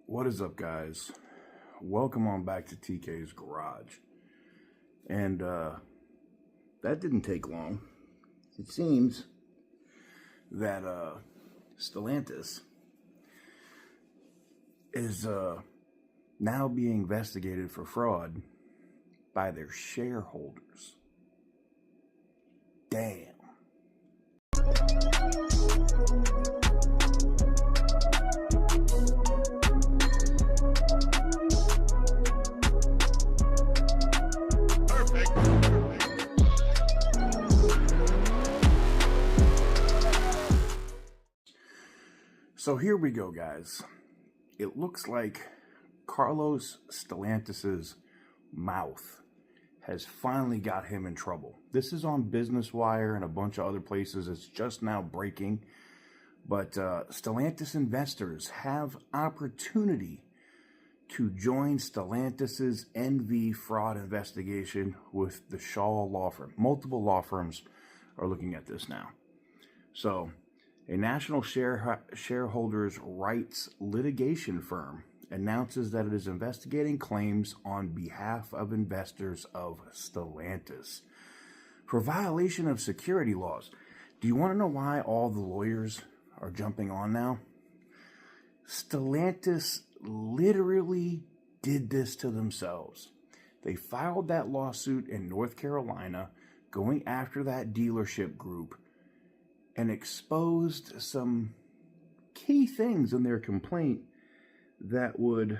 What is up, guys? Welcome on back to TK's Garage. And that didn't take long. It seems that Stellantis is now being investigated for fraud by their shareholders. Damn. So here we go, guys. It looks like Carlos Stellantis' mouth has finally got him in trouble. This is on Business Wire and a bunch of other places. It's just now breaking. But Stellantis investors have opportunity to join Stellantis' NV fraud investigation with the Shaw law firm. Multiple law firms are looking at this now. So a national shareholders rights litigation firm announces that it is investigating claims on behalf of investors of Stellantis for violation of security laws. Do you want to know why all the lawyers are jumping on now? Stellantis literally did this to themselves. They filed that lawsuit in North Carolina going after that dealership group and exposed some key things in their complaint that would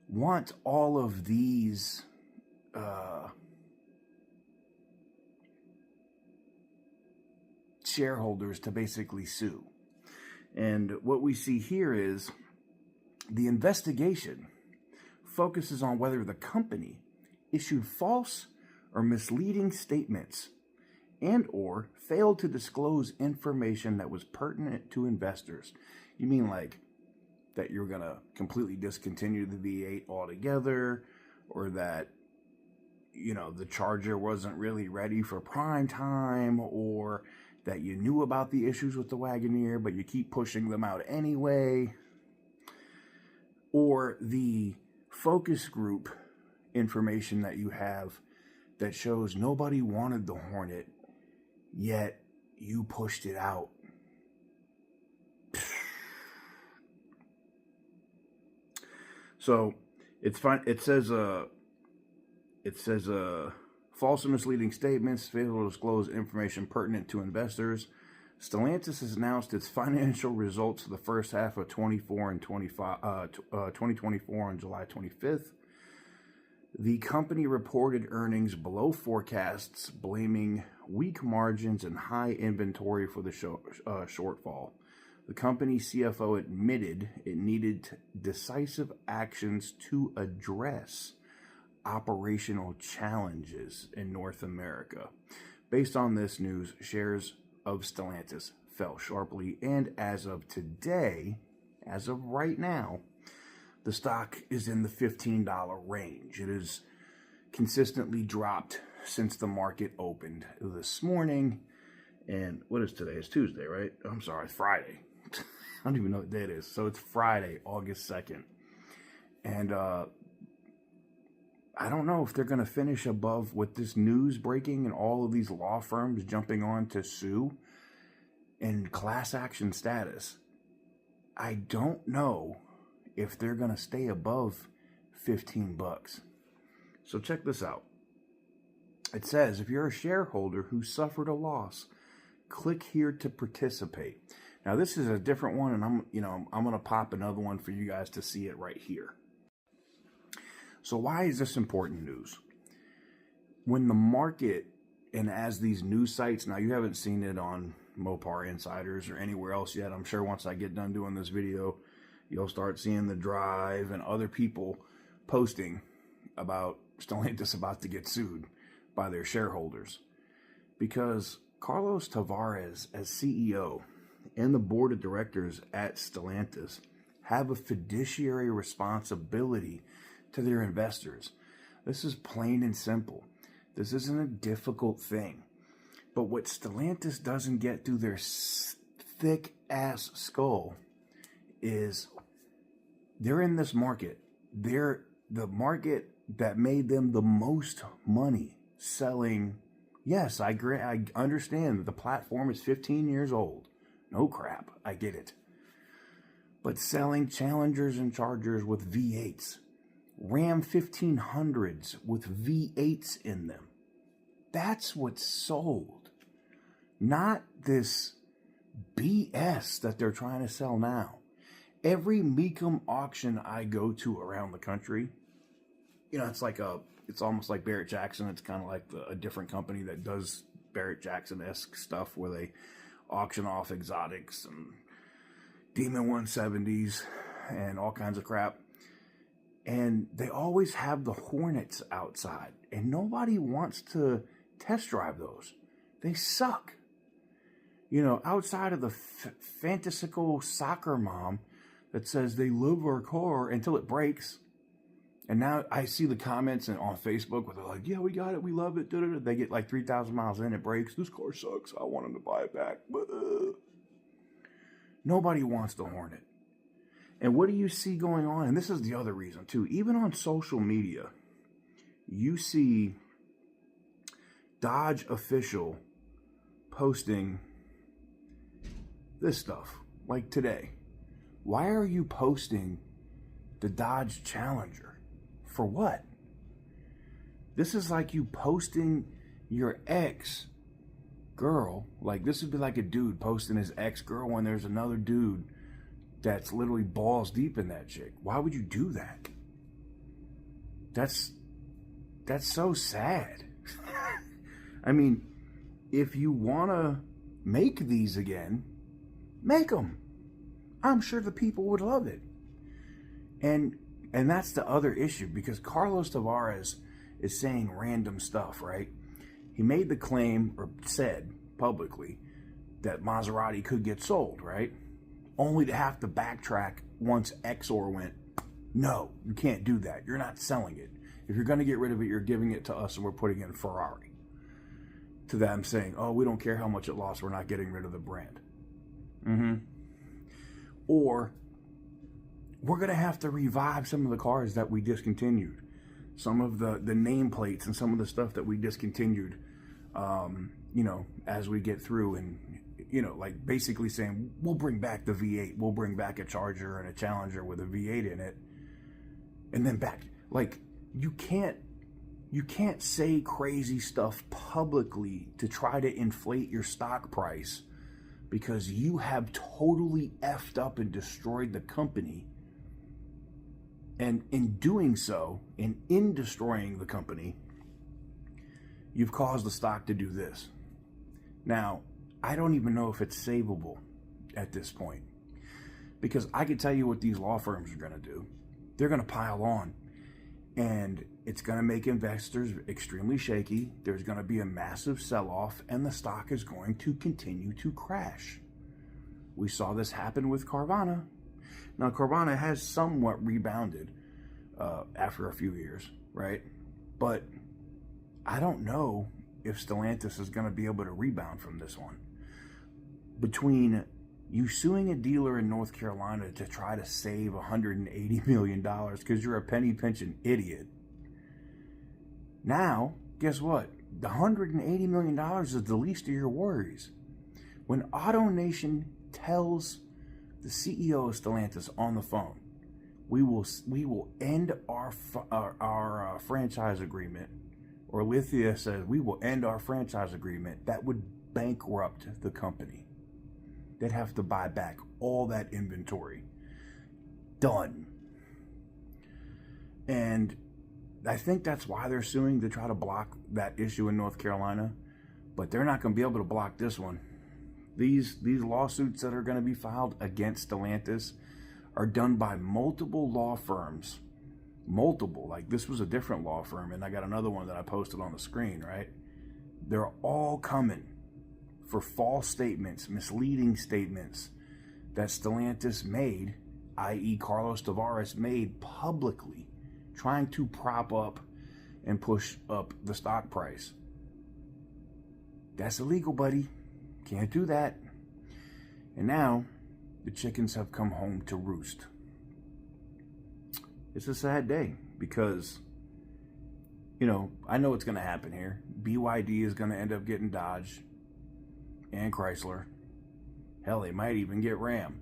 want all of these shareholders to basically sue. And what we see here is the investigation focuses on whether the company issued false or misleading statements and or failed to disclose information that was pertinent to investors. You mean like that you're going to completely discontinue the V8 altogether, or that, you know, the Charger wasn't really ready for prime time, or that you knew about the issues with the Wagoneer, but you keep pushing them out anyway, or the focus group information that you have that shows nobody wanted the Hornet, yet you pushed it out. So it's fine. It says false and misleading statements, fail to disclose information pertinent to investors. Stellantis has announced its financial results for the first half of 2024 on July 25th. The company reported earnings below forecasts, blaming weak margins and high inventory for the shortfall. The company's CFO admitted it needed decisive actions to address operational challenges in North America. Based on this news, shares of Stellantis fell sharply, and as of today, as of right now, the stock is in the $15 range. It has consistently dropped since the market opened this morning. And what is today? It's Tuesday, right? I'm sorry, it's Friday. I don't even know what day it is. So it's Friday, August 2nd. And I don't know if they're going to finish above with this news breaking and all of these law firms jumping on to sue in class action status. I don't know if they're going to stay above 15 bucks. So check this out. It says, if you're a shareholder who suffered a loss, click here to participate. Now this is a different one, and I'm going to pop another one for you guys to see it right here. So why is this important news? When the market, and as these news sites, now you haven't seen it on Mopar Insiders or anywhere else yet. I'm sure once I get done doing this video, you'll start seeing the Drive and other people posting about Stellantis about to get sued by their shareholders. Because Carlos Tavares, as CEO, and the board of directors at Stellantis have a fiduciary responsibility to their investors. This is plain and simple. This isn't a difficult thing. But what Stellantis doesn't get through their thick-ass skull is they're in this market. They're the market that made them the most money selling. Yes, I agree. I understand that the platform is 15 years old. No crap. I get it. But selling Challengers and Chargers with V8s, Ram 1500s with V8s in them. That's what's sold. Not this BS that they're trying to sell now. Every Mecum auction I go to around the country, it's almost like Barrett Jackson. It's kind of like a different company that does Barrett Jackson-esque stuff where they auction off exotics and Demon 170s and all kinds of crap. And they always have the Hornets outside. And nobody wants to test drive those. They suck. Outside of the fantastical soccer mom that says they love our car until it breaks. And now I see the comments on Facebook where they're like, yeah, we got it, we love it. Da-da-da. They get like 3,000 miles in, it breaks. This car sucks. I want them to buy it back. But nobody wants the Hornet. And what do you see going on? And this is the other reason too. Even on social media, you see Dodge official posting this stuff like today. Why are you posting the Dodge Challenger? For what? This is like you posting your ex girl. Like this would be like a dude posting his ex girl when there's another dude that's literally balls deep in that chick. Why would you do that? That's so sad. I mean, if you want to make these again, make them. I'm sure the people would love it. And that's the other issue, because Carlos Tavares is saying random stuff, right? He made the claim, or said publicly, that Maserati could get sold, right? Only to have to backtrack once Exor went, no, you can't do that. You're not selling it. If you're going to get rid of it, you're giving it to us and we're putting it in Ferrari. To them saying, oh, we don't care how much it lost. We're not getting rid of the brand. Or we're going to have to revive some of the cars that we discontinued. Some of the nameplates and some of the stuff that we discontinued, as we get through, and, like basically saying, we'll bring back the V8. We'll bring back a Charger and a Challenger with a V8 in it. And then back. Like, you can't say crazy stuff publicly to try to inflate your stock price, because you have totally effed up and destroyed the company. And in doing so, and in destroying the company, you've caused the stock to do this. Now, I don't even know if it's savable at this point, because I can tell you what these law firms are going to do. They're going to pile on, and it's going to make investors extremely shaky. There's going to be a massive sell-off, and the stock is going to continue to crash. We saw this happen with Carvana. Now, Carvana has somewhat rebounded after a few years, right? But I don't know if Stellantis is going to be able to rebound from this one. Between you suing a dealer in North Carolina to try to save $180 million because you're a penny pinching idiot. Now, guess what? The $180 million is the least of your worries. When AutoNation tells the CEO of Stellantis on the phone, we will end our franchise agreement, or Lithia says we will end our franchise agreement, that would bankrupt the company. They'd have to buy back all that inventory. Done. And I think that's why they're suing, to try to block that issue in North Carolina. But they're not going to be able to block this one. These lawsuits that are going to be filed against Stellantis are done by multiple law firms. Multiple. Like, this was a different law firm, and I got another one that I posted on the screen, right? They're all coming for false statements, misleading statements that Stellantis made, i.e. Carlos Tavares made publicly, trying to prop up and push up the stock price. That's illegal, buddy. Can't do that. And now The chickens have come home to roost. It's a sad day because, you know, I know what's going to happen here. BYD is going to end up getting Dodge and Chrysler. Hell, they might even get Ram.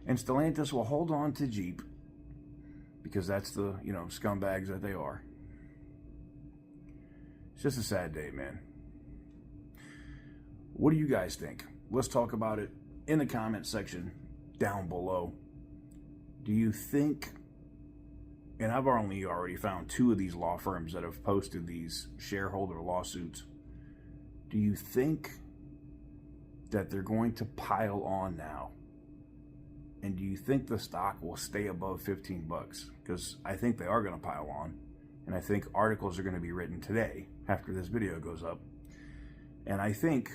And Stellantis will hold on to Jeep because that's the, you know, scumbags that they are. It's just a sad day, man. What do you guys think? Let's talk about it in the comment section down below. Do you think, and I've already found 2 of these law firms that have posted these shareholder lawsuits. Do you think that they're going to pile on now? And do you think the stock will stay above 15 bucks? Because I think they are going to pile on. And I think articles are going to be written today after this video goes up. And I think,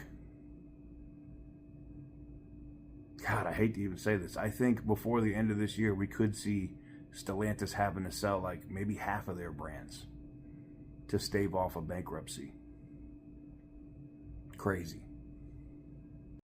God, I hate to even say this. I think before the end of this year, we could see Stellantis having to sell like maybe half of their brands to stave off a bankruptcy. Crazy.